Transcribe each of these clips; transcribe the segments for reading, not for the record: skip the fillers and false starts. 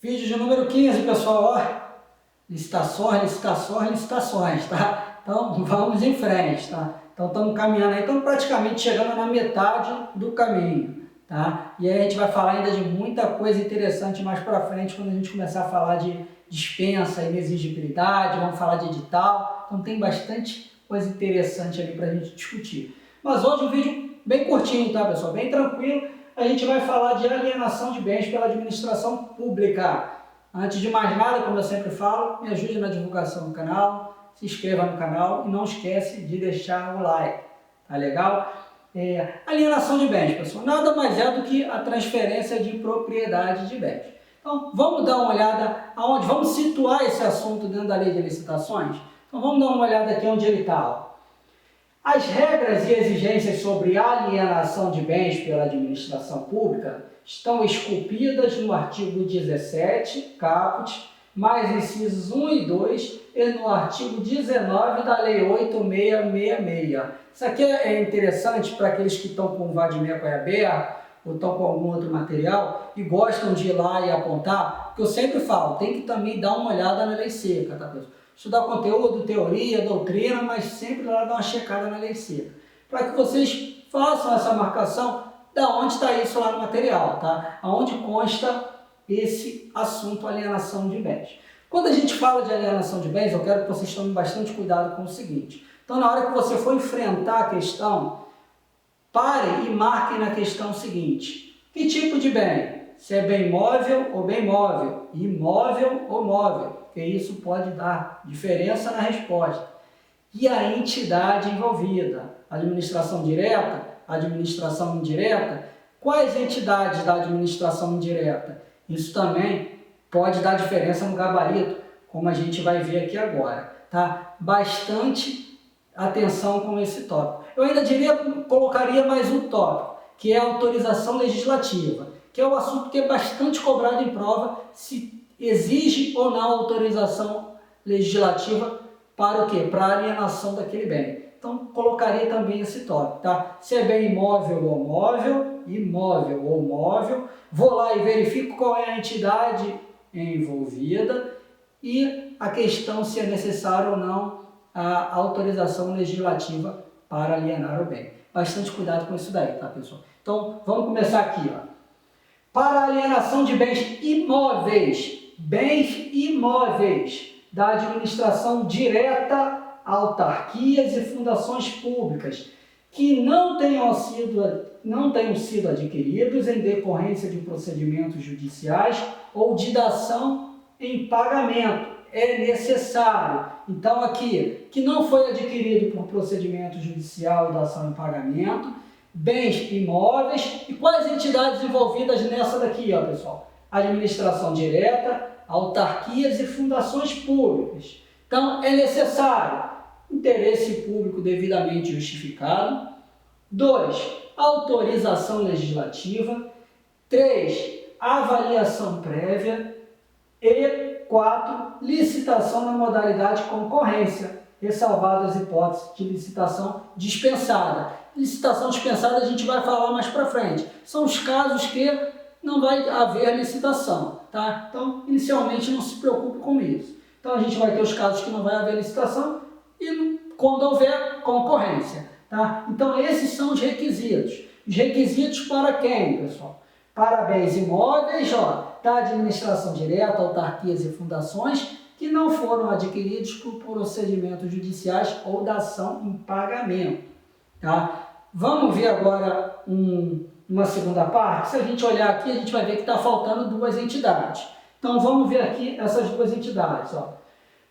Vídeo de número 15, pessoal, ó. Licitações, licitações, licitações, tá? Então, vamos em frente, tá? Então, estamos caminhando aí, estamos praticamente chegando na metade do caminho, tá? E aí a gente vai falar ainda de muita coisa interessante mais para frente, quando a gente começar a falar de dispensa, inexigibilidade, vamos falar de edital. Então, tem bastante coisa interessante ali para a gente discutir. Mas hoje um vídeo bem curtinho, tá, pessoal? Bem tranquilo. A gente vai falar de alienação de bens pela administração pública. Antes de mais nada, como eu sempre falo, me ajude na divulgação do canal, se inscreva no canal e não esquece de deixar o like, tá legal? Alienação de bens, pessoal, nada mais é do que a transferência de propriedade de bens. Então, vamos dar uma olhada aonde, vamos situar esse assunto dentro da lei de licitações? Então, vamos dar uma olhada aqui onde ele está. As regras e exigências sobre alienação de bens pela administração pública estão esculpidas no artigo 17, caput, mais incisos 1 e 2, e no artigo 19 da Lei 8.666. Isso aqui é interessante para aqueles que estão com o vadimeco aberto, ou estão com algum outro material, e gostam de ir lá e apontar, porque eu sempre falo, tem que também dar uma olhada na lei seca, tá, pessoal? Estudar conteúdo, teoria, doutrina, mas sempre lá dar uma checada na lei seca, para que vocês façam essa marcação da onde está isso lá no material, tá? Aonde consta esse assunto alienação de bens. Quando a gente fala de alienação de bens, eu quero que vocês tomem bastante cuidado com o seguinte. Então, na hora que você for enfrentar a questão, pare e marque na questão seguinte: que tipo de bem? Se é bem móvel ou bem móvel, imóvel ou móvel, porque isso pode dar diferença na resposta. E a entidade envolvida, administração direta, administração indireta. Quais entidades da administração indireta? Isso também pode dar diferença no gabarito, como a gente vai ver aqui agora, tá? Bastante atenção com esse tópico. Eu ainda colocaria mais um tópico, que é a autorização legislativa, que é um assunto que é bastante cobrado em prova, se exige ou não autorização legislativa para o quê? Para a alienação daquele bem. Então, colocaria também esse tópico, tá? Se é bem imóvel ou móvel, imóvel ou móvel, vou lá e verifico qual é a entidade envolvida e a questão se é necessário ou não a autorização legislativa para alienar o bem. Bastante cuidado com isso daí, tá, pessoal? Então, vamos começar aqui, ó. Para a alienação de bens imóveis da administração direta, autarquias e fundações públicas que não tenham sido adquiridos em decorrência de procedimentos judiciais ou de dação em pagamento. É necessário. Então, aqui, que não foi adquirido por procedimento judicial ou dação em pagamento, bens imóveis. E quais entidades envolvidas nessa daqui, ó, pessoal? Administração direta, autarquias e fundações públicas. Então, é necessário interesse público devidamente justificado. 2. Autorização legislativa. 3. Avaliação prévia. E 4. Licitação na modalidade concorrência, ressalvadas as hipóteses de licitação dispensada. Licitação dispensada a gente vai falar mais para frente. São os casos que não vai haver licitação, tá? Então, inicialmente, não se preocupe com isso. Então, a gente vai ter os casos que não vai haver licitação e quando houver concorrência, tá? Então, esses são os requisitos. Os requisitos para quem, pessoal? Para bens imóveis, ó, da administração direta, autarquias e fundações que não foram adquiridos por procedimentos judiciais ou dação em pagamento, tá? Vamos ver agora uma segunda parte. Se a gente olhar aqui, a gente vai ver que está faltando duas entidades. Então, vamos ver aqui essas duas entidades, ó.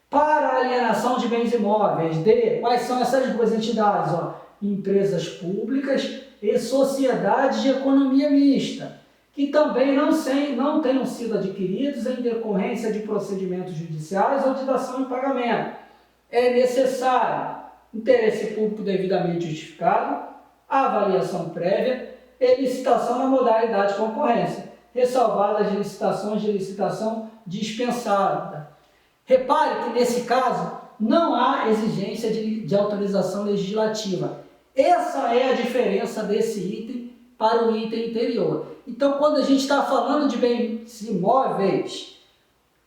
Para a alienação de bens imóveis, quais são essas duas entidades? Ó? Empresas públicas e sociedades de economia mista, que também não tenham sido adquiridos em decorrência de procedimentos judiciais ou de dação em pagamento. É necessário interesse público devidamente justificado, avaliação prévia e licitação na modalidade de concorrência, ressalvadas as licitações de licitação dispensada. Repare que nesse caso não há exigência de autorização legislativa. Essa é a diferença desse item para o item anterior. Então, quando a gente está falando de bens imóveis,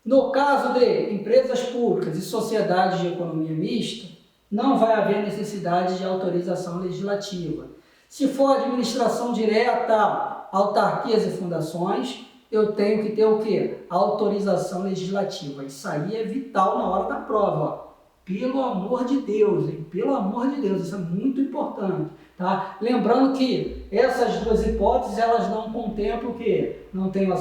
No caso de empresas públicas e sociedades de economia mista, não vai haver necessidade de autorização legislativa. Se for administração direta, autarquias e fundações, eu tenho que ter o quê? Autorização legislativa. Isso aí é vital na hora da prova, ó. Pelo amor de Deus, hein? Pelo amor de Deus, isso é muito importante, tá? Lembrando que essas duas hipóteses, elas não contemplam o quê? Não tendo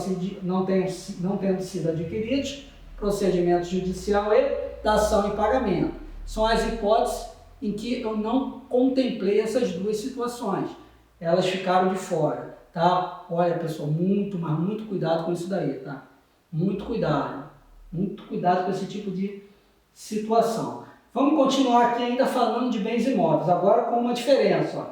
sido adquiridos, procedimento judicial e dação e pagamento. São as hipóteses em que eu não contemplei essas duas situações. Elas ficaram de fora, tá? Olha, pessoal, mas muito cuidado com isso daí, tá? Muito cuidado com esse tipo de situação. Vamos continuar aqui ainda falando de bens imóveis, agora com uma diferença, ó.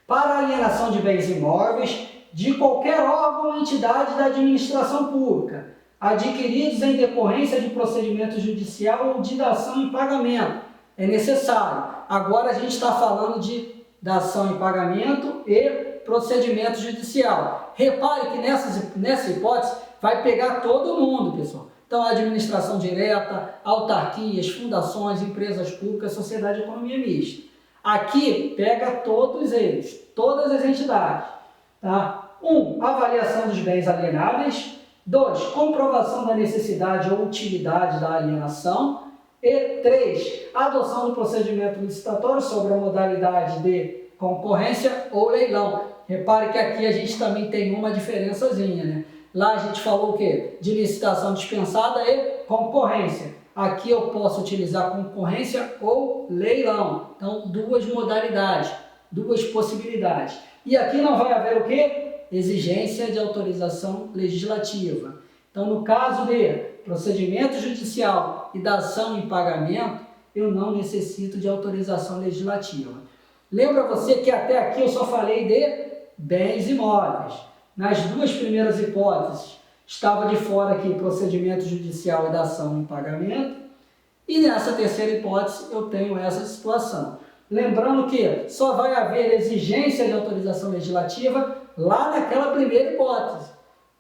Para a alienação de bens imóveis de qualquer órgão ou entidade da administração pública, adquiridos em decorrência de procedimento judicial ou de dação em pagamento, é necessário. Agora a gente está falando de dação em pagamento e procedimento judicial. Repare que nessa hipótese vai pegar todo mundo, pessoal. Então, a administração direta, autarquias, fundações, empresas públicas, sociedade de economia mista. Aqui pega todos eles, todas as entidades. Tá? 1. Avaliação dos bens alienáveis. 2. Comprovação da necessidade ou utilidade da alienação. E 3. Adoção do procedimento licitatório sobre a modalidade de concorrência ou leilão. Repare que aqui a gente também tem uma diferençazinha, né? Lá a gente falou o quê? De licitação dispensada e concorrência. Aqui eu posso utilizar concorrência ou leilão. Então, duas modalidades, duas possibilidades. E aqui não vai haver o quê? Exigência de autorização legislativa. Então, no caso de procedimento judicial e dação em pagamento, eu não necessito de autorização legislativa. Lembra você que até aqui eu só falei de bens imóveis. Nas duas primeiras hipóteses, estava de fora aqui procedimento judicial e dação em pagamento. E nessa terceira hipótese, eu tenho essa situação. Lembrando que só vai haver exigência de autorização legislativa lá naquela primeira hipótese,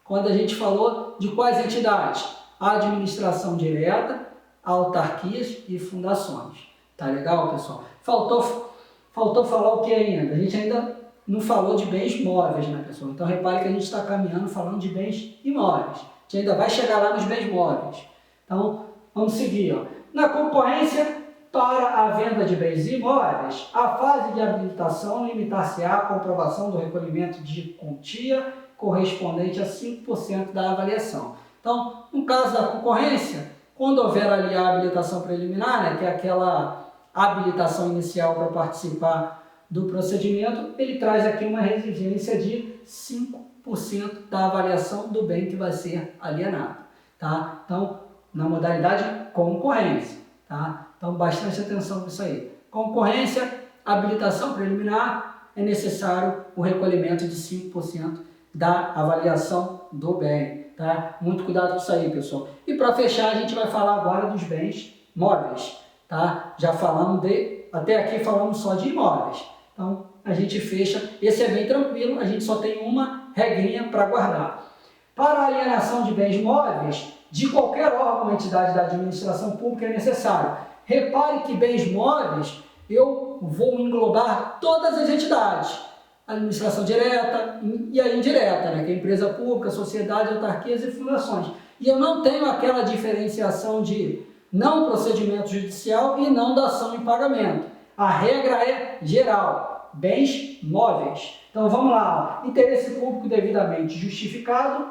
quando a gente falou de quais entidades? Administração direta, autarquias e fundações. Tá legal, pessoal? Faltou falar o que ainda? A gente ainda não falou de bens móveis, né, pessoal? Então, repare que a gente está caminhando falando de bens imóveis. A gente ainda vai chegar lá nos bens móveis. Então, vamos seguir, ó. Na concorrência para a venda de bens imóveis, a fase de habilitação limitar-se-á à comprovação do recolhimento de quantia correspondente a 5% da avaliação. Então, no caso da concorrência, quando houver ali a habilitação preliminar, né, que é aquela habilitação inicial para participar do procedimento, ele traz aqui uma exigência de 5% da avaliação do bem que vai ser alienado. Tá? Então, na modalidade concorrência. Tá? Então, bastante atenção nisso aí. Concorrência, habilitação preliminar, é necessário o recolhimento de 5% da avaliação do bem. Tá? Muito cuidado com isso aí, pessoal. E para fechar, a gente vai falar agora dos bens móveis. Tá? Já falamos até aqui falamos só de imóveis. Então, a gente fecha. Esse é bem tranquilo, a gente só tem uma regrinha para guardar. Para a alienação de bens móveis, de qualquer órgão ou entidade da administração pública é necessário. Repare que bens móveis, eu vou englobar todas as entidades. Administração direta e a indireta, né? Que é empresa pública, sociedade, autarquias e fundações. E eu não tenho aquela diferenciação de não procedimento judicial e não dação em pagamento. A regra é geral, bens móveis. Então vamos lá, ó. Interesse público devidamente justificado,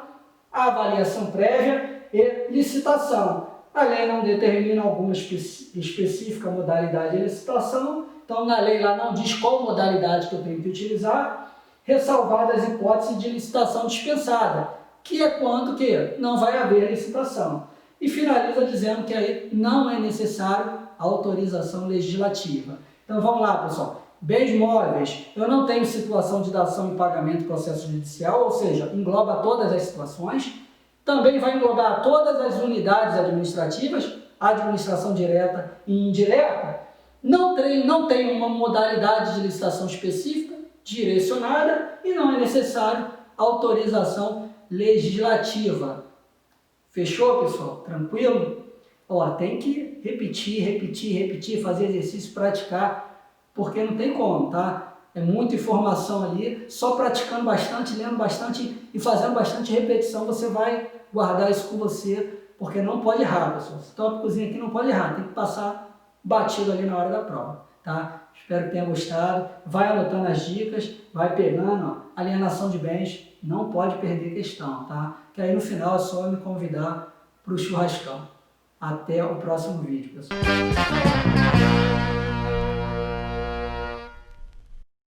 avaliação prévia e licitação. A lei não determina alguma específica modalidade de licitação, então na lei lá não diz qual modalidade que eu tenho que utilizar, ressalvadas as hipóteses de licitação dispensada, que é quando que não vai haver licitação. E finaliza dizendo que aí não é necessário autorização legislativa. Então vamos lá, pessoal. Bens móveis, eu não tenho situação de dação em pagamento e processo judicial, ou seja, engloba todas as situações. Também vai englobar todas as unidades administrativas, administração direta e indireta. Não tem uma modalidade de licitação específica, direcionada, e não é necessário autorização legislativa. Fechou, pessoal? Tranquilo? Ó, tem que repetir, fazer exercício, praticar, porque não tem como, tá? É muita informação ali, só praticando bastante, lendo bastante e fazendo bastante repetição, você vai guardar isso com você, porque não pode errar, pessoal. Esse tópicozinho aqui não pode errar, tem que passar batido ali na hora da prova, tá? Espero que tenha gostado. Vai anotando as dicas, vai pegando, ó, alienação de bens, não pode perder questão, tá? Que aí no final é só me convidar para o churrascão. Até o próximo vídeo, pessoal.